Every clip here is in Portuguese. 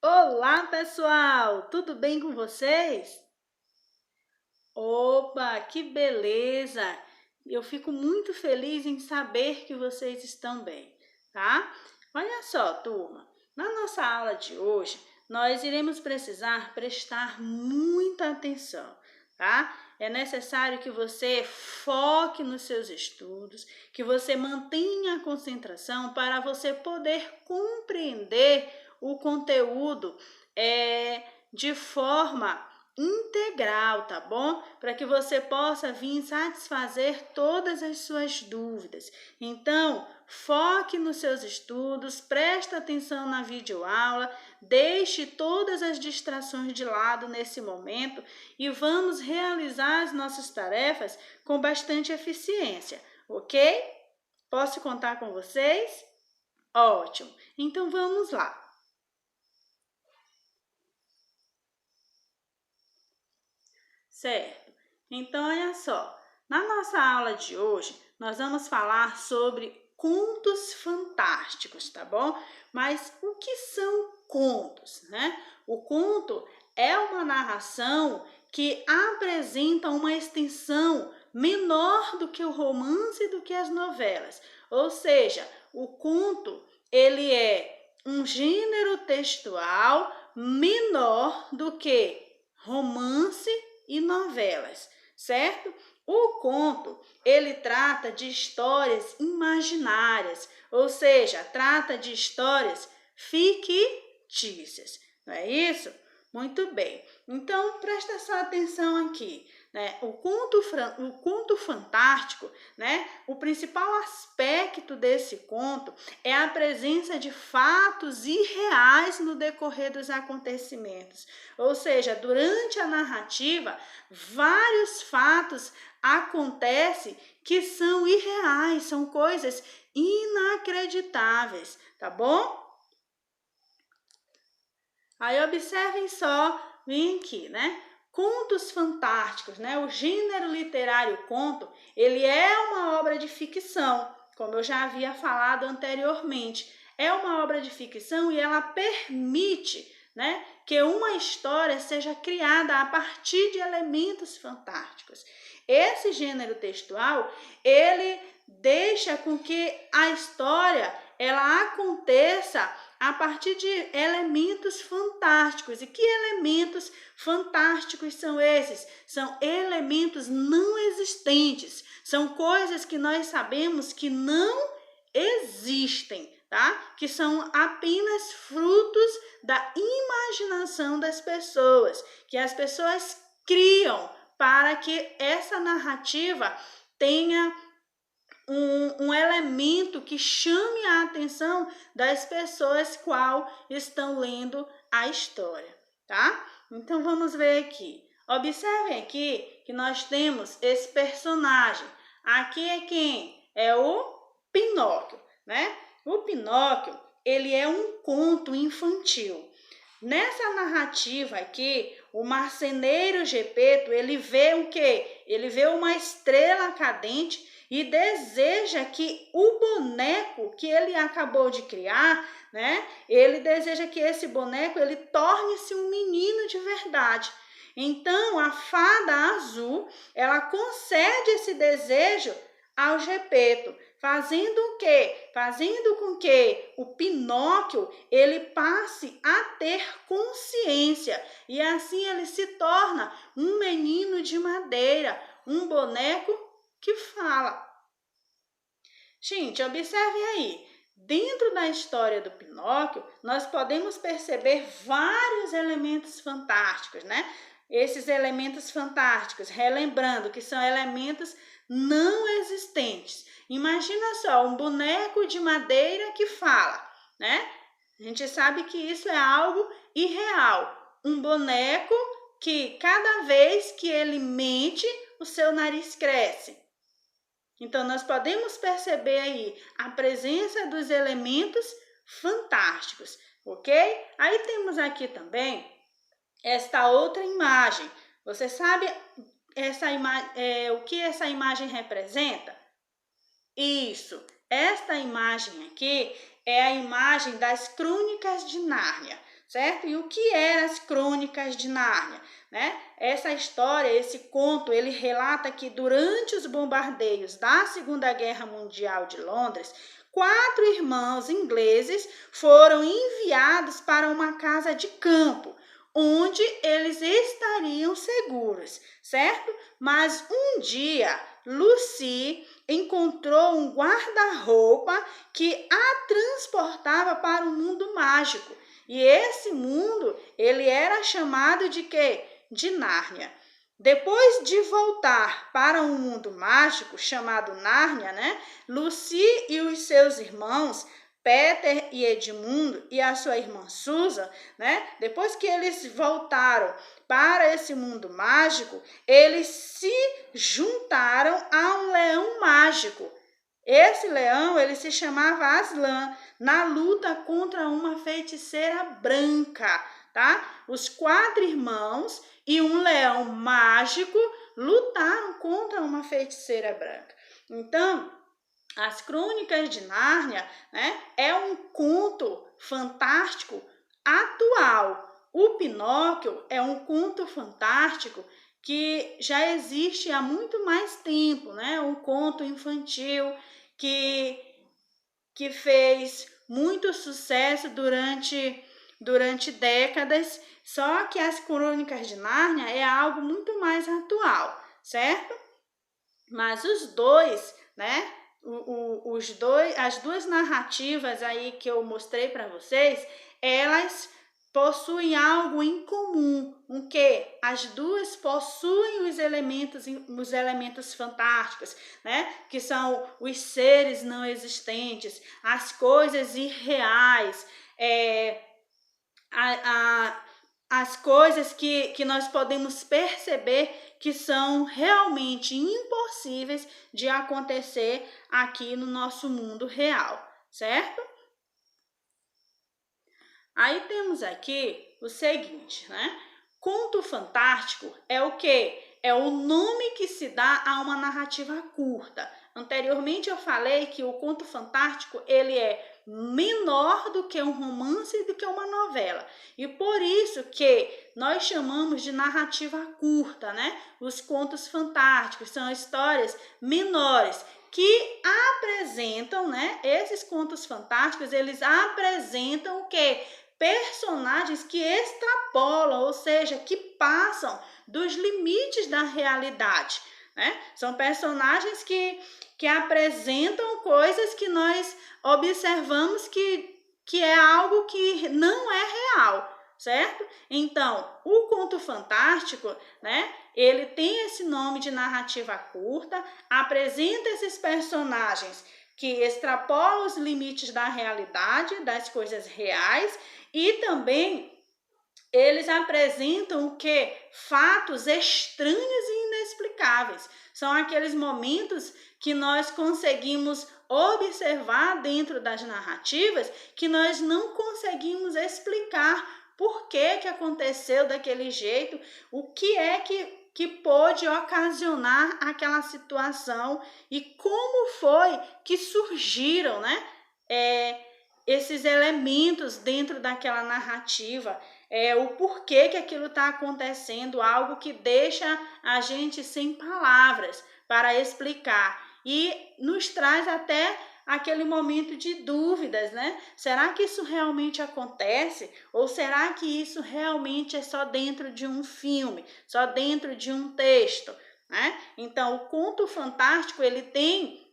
Olá, pessoal! Tudo bem com vocês? Opa, que beleza! Eu fico muito feliz em saber que vocês estão bem, tá? Olha só, turma, na nossa aula de hoje, nós iremos precisar prestar muita atenção, tá? É necessário que você foque nos seus estudos, que você mantenha a concentração para você poder compreender o conteúdo de forma integral, tá bom? Para que você possa vir satisfazer todas as suas dúvidas. Então, foque nos seus estudos, preste atenção na videoaula, deixe todas as distrações de lado nesse momento e vamos realizar as nossas tarefas com bastante eficiência, ok? Posso contar com vocês? Ótimo! Então vamos lá. Certo? Então, olha só, na nossa aula de hoje, nós vamos falar sobre contos fantásticos, tá bom? Mas o que são contos, né? O conto é uma narração que apresenta uma extensão menor do que o romance e do que as novelas. Ou seja, o conto, ele é um gênero textual menor do que romance e novelas, certo? O conto, ele trata de histórias imaginárias, ou seja, trata de histórias fictícias, não é isso? Muito bem, então presta só atenção aqui, né? O conto fantástico, né? O principal aspecto desse conto é a presença de fatos irreais no decorrer dos acontecimentos. Ou seja, durante a narrativa, vários fatos acontecem que são irreais, são coisas inacreditáveis, tá bom? Aí observem só, vem aqui, né? Contos fantásticos, né? O gênero literário conto, ele é uma obra de ficção, como eu já havia falado anteriormente. É uma obra de ficção e ela permite, né, que uma história seja criada a partir de elementos fantásticos. Esse gênero textual, ele deixa com que a história ela aconteça a partir de elementos fantásticos. E que elementos fantásticos são esses? São elementos não existentes. São coisas que nós sabemos que não existem, tá? Que são apenas frutos da imaginação das pessoas, que as pessoas criam para que essa narrativa tenha um elemento que chame a atenção das pessoas qual estão lendo a história, tá? Então vamos ver aqui. Observem aqui que nós temos esse personagem. Aqui é quem? É o Pinóquio, né? O Pinóquio, ele é um conto infantil. Nessa narrativa aqui, o marceneiro Gepeto, ele vê o quê? Ele vê uma estrela cadente e deseja que o boneco que ele acabou de criar, né? Ele deseja que esse boneco ele torne-se um menino de verdade. Então, a fada azul, ela concede esse desejo ao Gepeto, fazendo o quê? Fazendo com que o Pinóquio ele passe a ter consciência e assim ele se torna um menino de madeira, um boneco que fala. Gente, observem aí. Dentro da história do Pinóquio, nós podemos perceber vários elementos fantásticos, né? Esses elementos fantásticos, relembrando que são elementos não existentes. Imagina só, um boneco de madeira que fala, né? A gente sabe que isso é algo irreal. Um boneco que cada vez que ele mente, o seu nariz cresce. Então, nós podemos perceber aí a presença dos elementos fantásticos, ok? Aí temos aqui também esta outra imagem. Você sabe o que essa imagem representa? Isso, esta imagem aqui é a imagem das Crônicas de Nárnia. certo? E o que eram as Crônicas de Nárnia, né? Essa história, esse conto, ele relata que durante os bombardeios da Segunda Guerra Mundial de Londres, 4 irmãos ingleses foram enviados para uma casa de campo, onde eles estariam seguros, certo? Mas um dia, Lucy encontrou um guarda-roupa que a transportava para um mundo mágico. E esse mundo, ele era chamado de quê? De Nárnia. Depois de voltar para um mundo mágico chamado Nárnia, né? Lucy e os seus irmãos, Peter e Edmundo, e a sua irmã Susan, né? Depois que eles voltaram para esse mundo mágico, eles se juntaram a um leão mágico. Esse leão, ele se chamava Aslan, na luta contra uma feiticeira branca, tá? Os 4 irmãos e um leão mágico lutaram contra uma feiticeira branca. Então, as Crônicas de Nárnia, né, é um conto fantástico atual. O Pinóquio é um conto fantástico que já existe há muito mais tempo, né? Um conto infantil que fez muito sucesso durante décadas, só que as Crônicas de Nárnia é algo muito mais atual, certo? Mas os dois, né? As duas narrativas aí que eu mostrei para vocês, elas possuem algo em comum, o que as duas possuem os elementos fantásticos, né? Que são os seres não existentes, as coisas irreais, as coisas que nós podemos perceber que são realmente impossíveis de acontecer aqui no nosso mundo real, certo? Aí temos aqui o seguinte, né? Conto fantástico é o quê? É o nome que se dá a uma narrativa curta. Anteriormente eu falei que o conto fantástico, ele é menor do que um romance e do que uma novela. E por isso que nós chamamos de narrativa curta, né? Os contos fantásticos são histórias menores que apresentam, né? Esses contos fantásticos, eles apresentam o quê? Personagens que extrapolam, ou seja, que passam dos limites da realidade, né? São personagens que apresentam coisas que nós observamos que é algo que não é real, certo? Então, o conto fantástico, né? Ele tem esse nome de narrativa curta, apresenta esses personagens que extrapolam os limites da realidade, das coisas reais, e também eles apresentam o quê? Fatos estranhos e inexplicáveis. São aqueles momentos que nós conseguimos observar dentro das narrativas que nós não conseguimos explicar por que aconteceu daquele jeito, o que é que pôde ocasionar aquela situação e como foi que surgiram, né? Esses elementos dentro daquela narrativa, o porquê que aquilo está acontecendo, algo que deixa a gente sem palavras para explicar e nos traz até aquele momento de dúvidas, né? Será que isso realmente acontece? Ou será que isso realmente é só dentro de um filme, só dentro de um texto, né? Então, o conto fantástico, ele tem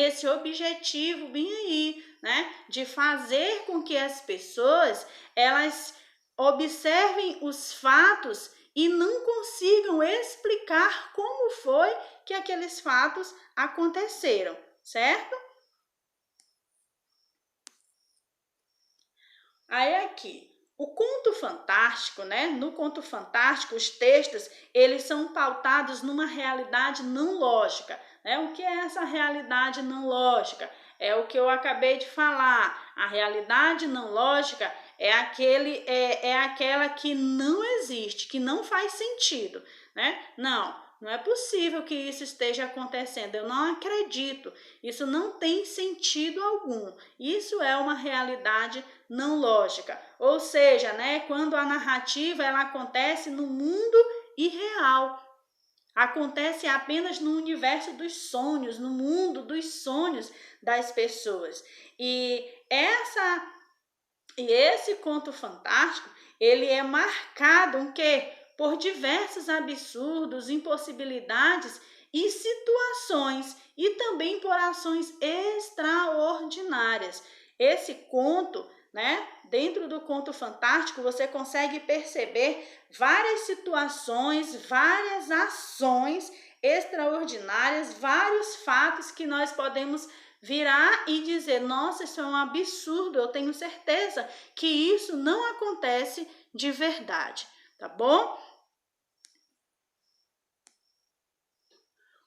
esse objetivo bem aí, né? De fazer com que as pessoas, elas observem os fatos e não consigam explicar como foi que aqueles fatos aconteceram, certo? Aí aqui, o conto fantástico, né? No conto fantástico, os textos, eles são pautados numa realidade não lógica, né? O que é essa realidade não lógica? É o que eu acabei de falar. A realidade não lógica é aquela que não existe, que não faz sentido, né? Não, não é possível que isso esteja acontecendo, eu não acredito, isso não tem sentido algum, isso é uma realidade não lógica, ou seja, né, quando a narrativa ela acontece no mundo irreal, acontece apenas no universo dos sonhos, no mundo dos sonhos das pessoas. E esse conto fantástico, ele é marcado por diversos absurdos, impossibilidades e situações, e também por ações extraordinárias. Esse conto, né, dentro do conto fantástico, você consegue perceber várias situações, várias ações extraordinárias, vários fatos que nós podemos virar e dizer, nossa, isso é um absurdo, eu tenho certeza que isso não acontece de verdade, tá bom?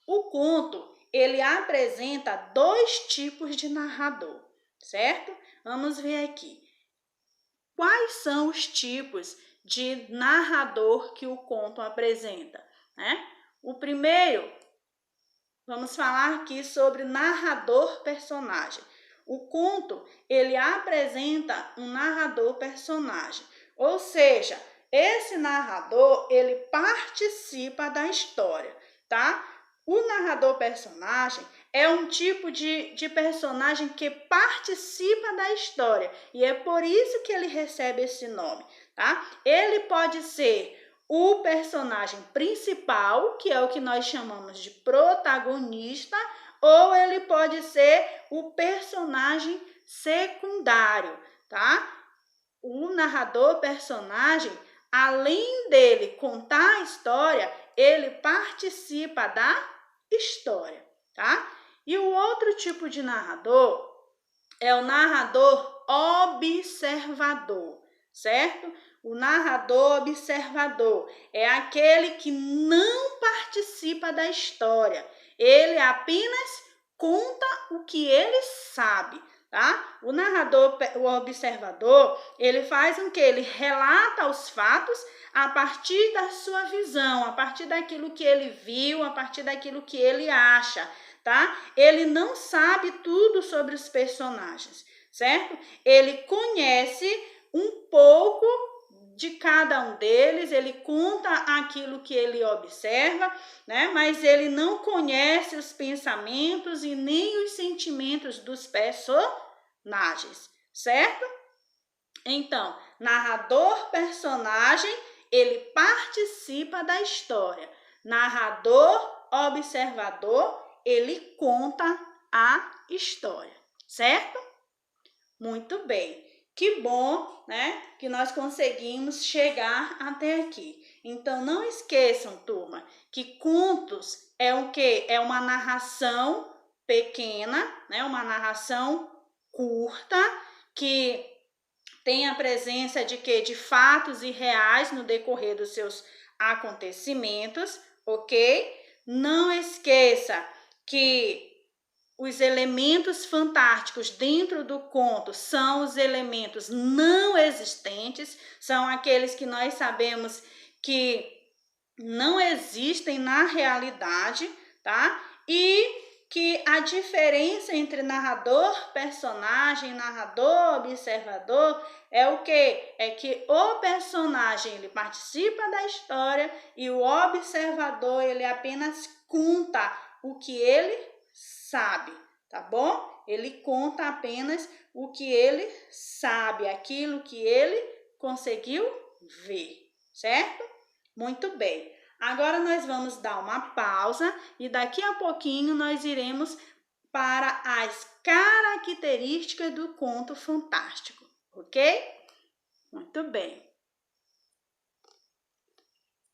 O conto, ele apresenta dois tipos de narrador, certo? Vamos ver aqui. Quais são os tipos de narrador que o conto apresenta, né? O primeiro, vamos falar aqui sobre narrador-personagem. O conto, ele apresenta um narrador-personagem, ou seja, esse narrador, ele participa da história, tá? O narrador-personagem é um tipo de personagem que participa da história e é por isso que ele recebe esse nome, tá? Ele pode ser o personagem principal, que é o que nós chamamos de protagonista, ou ele pode ser o personagem secundário, tá? O narrador-personagem, além dele contar a história, ele participa da história, tá? E o outro tipo de narrador é o narrador observador, certo? O narrador observador é aquele que não participa da história, ele apenas conta o que ele sabe, tá? O narrador, o observador, ele faz o que? Ele relata os fatos a partir da sua visão, a partir daquilo que ele viu, a partir daquilo que ele acha, tá? Ele não sabe tudo sobre os personagens, certo? Ele conhece um pouco de cada um deles, ele conta aquilo que ele observa, né? Mas ele não conhece os pensamentos e nem os sentimentos dos personagens, certo? Então, narrador-personagem, ele participa da história. Narrador-observador, ele conta a história, certo? Muito bem. Que bom, né, que nós conseguimos chegar até aqui. Então, não esqueçam, turma, que contos é o quê? É uma narração pequena, né, uma narração curta, que tem a presença de quê? De fatos irreais no decorrer dos seus acontecimentos, ok? Não esqueça que os elementos fantásticos dentro do conto são os elementos não existentes, são aqueles que nós sabemos que não existem na realidade, tá? E que a diferença entre narrador, personagem, narrador, observador é o quê? É que o personagem ele participa da história e o observador ele apenas conta o que ele sabe, tá bom? Ele conta apenas o que ele sabe, aquilo que ele conseguiu ver, certo? Muito bem. Agora nós vamos dar uma pausa e daqui a pouquinho nós iremos para as características do conto fantástico, ok? Muito bem.